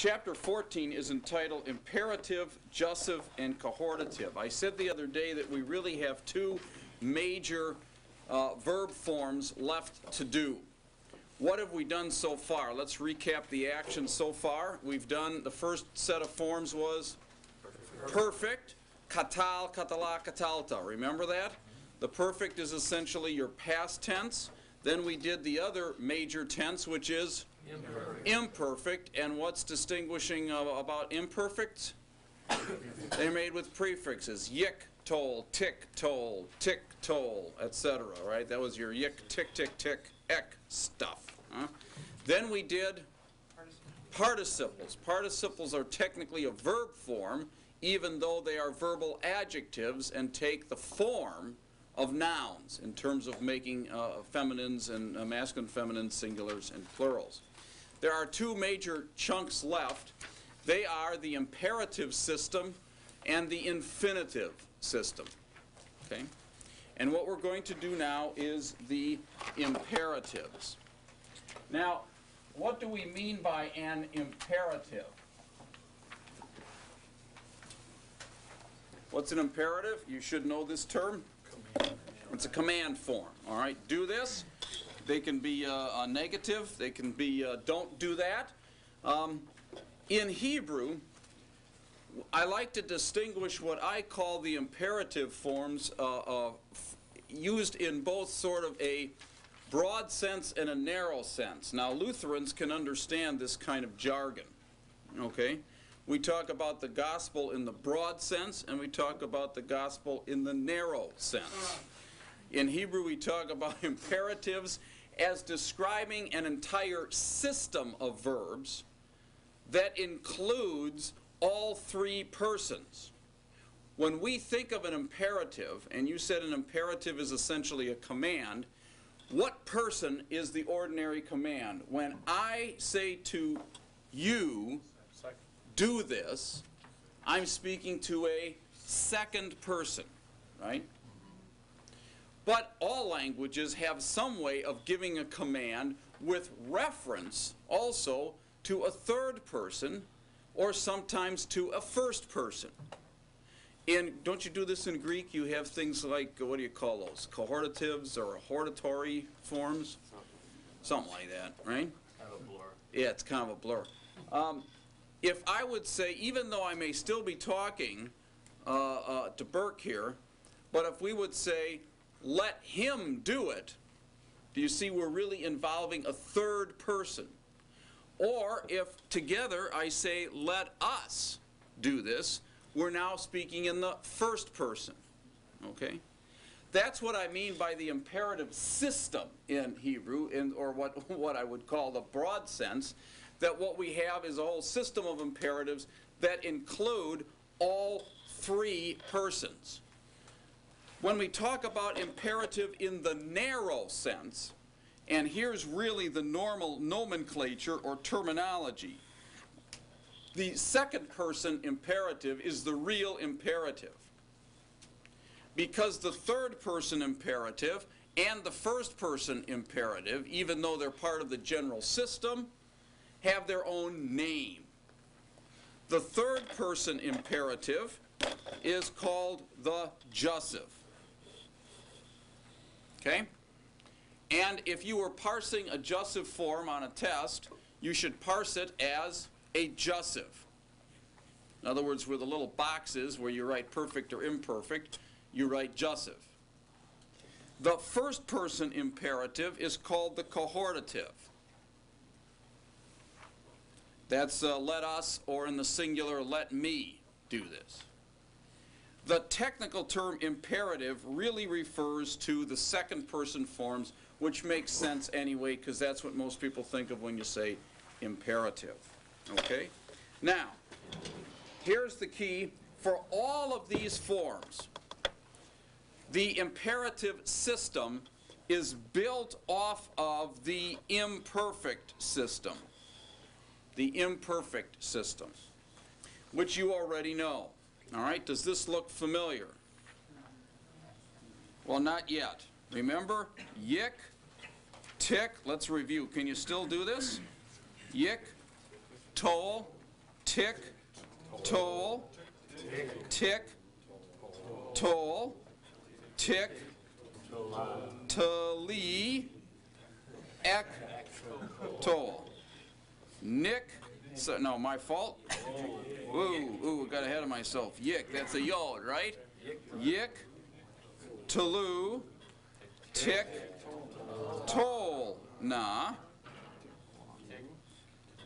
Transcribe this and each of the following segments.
Chapter 14 is entitled Imperative, Jussive, and Cohortative. I said the other day that we really have two major verb forms left to do. What have we done so far? Let's recap the action so far. We've done, the first set of forms was perfect, katal, katala, katalta. Remember that? The perfect is essentially your past tense. Then we did the other major tense, which is imperfect. And what's distinguishing about imperfects? They're made with prefixes. Yik, tol, tick, tol, etc. Right? That was your yik, tick, tick, tick, ek stuff. Then we did participles. Participles are technically a verb form, even though they are verbal adjectives and take the form of nouns in terms of making feminines and masculine, feminine, singulars, and plurals. There are two major chunks left. They are the imperative system and the infinitive system. Okay? And what we're going to do now is the imperatives. Now, what do we mean by an imperative? What's an imperative? You should know this term. It's a command form. All right, do this. They can be a negative. They can be don't do that. In Hebrew, I like to distinguish what I call the imperative forms used in both sort of a broad sense and a narrow sense. Now, Lutherans can understand this kind of jargon. Okay? We talk about the gospel in the broad sense, and we talk about the gospel in the narrow sense. In Hebrew, we talk about imperatives as describing an entire system of verbs that includes all three persons. When we think of an imperative, and you said an imperative is essentially a command, what person is the ordinary command? When I say to you, do this, I'm speaking to a second person, right? But all languages have some way of giving a command with reference also to a third person or sometimes to a first person. Don't you do this in Greek? You have things like, what do you call those? Cohortatives or hortatory forms? Something like that, right? Kind of a blur. Yeah, it's kind of a blur. If I would say, even though I may still be talking to Burke here, but if we would say, let him do it, do you see we're really involving a third person? Or if together I say, let us do this, we're now speaking in the first person. Okay? That's what I mean by the imperative system in Hebrew, or what I would call the broad sense, that what we have is a whole system of imperatives that include all three persons. When we talk about imperative in the narrow sense, and here's really the normal nomenclature or terminology, the second person imperative is the real imperative. Because the third person imperative and the first person imperative, even though they're part of the general system, have their own name. The third person imperative is called the jussive. Okay? And if you were parsing a jussive form on a test, you should parse it as a jussive. In other words, with the little boxes where you write perfect or imperfect, you write jussive. The first person imperative is called the cohortative. That's let us, or in the singular, let me do this. The technical term imperative really refers to the second person forms, which makes sense anyway, because that's what most people think of when you say imperative. Okay? Now, here's the key. For all of these forms, the imperative system is built off of the imperfect system. The imperfect system, which you already know. All right, does this look familiar? Well, not yet. Remember, yik, tick, let's review. Can you still do this? Yik, tol, tick, toll, tick, toll, tick, tlee, ek, toll. Nick, so, no, my fault. Ooh, got ahead of myself. Yick, that's a yod, right? Yick, tlu, tick, toll, na,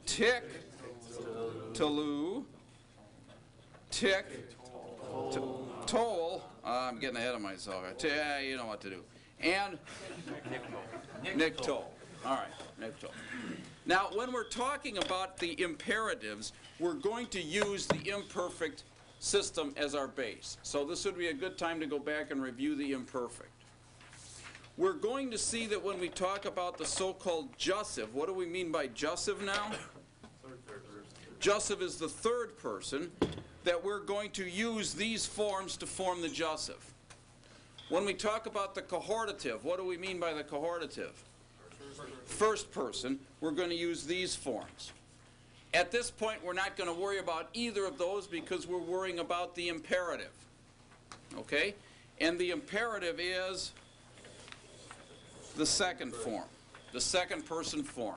tick, tlu, tick, toll. I'm getting ahead of myself. You know what to do. And nick toll. All right, nick toll. Now, when we're talking about the imperatives, we're going to use the imperfect system as our base. So this would be a good time to go back and review the imperfect. We're going to see that when we talk about the so-called jussive, what do we mean by jussive now? Jussive is the third person, that we're going to use these forms to form the jussive. When we talk about the cohortative, what do we mean by the cohortative? First person, we're going to use these forms. At this point, we're not going to worry about either of those because we're worrying about the imperative. Okay? And the imperative is the second form, the second person form.